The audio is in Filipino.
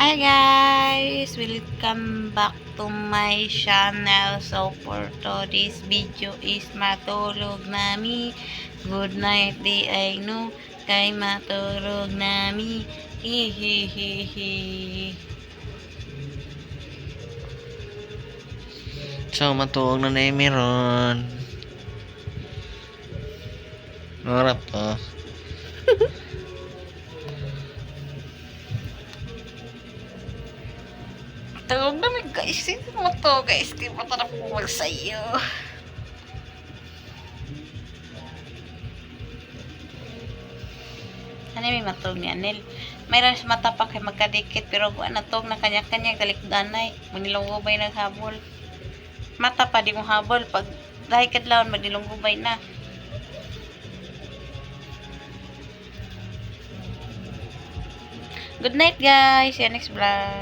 Hi guys! Welcome back to my channel. So for today's video is matulog nami. Good night di ay no. Kay matulog nami. Hihihihi. So, matuog na na meron. Norap to. Tulog na mi guys. Sino mo to guys? Di pa tarap ko magsayo. Ano may matog ni Anel? Mayroon sa matapak kay magkadikit pero kung natog na kanya-kanya talikdanay. Manilunggubay naghabol. Mata pa di mo habol pag dahil kadlawon magdilunggubay na. Good night guys. See you next vlog.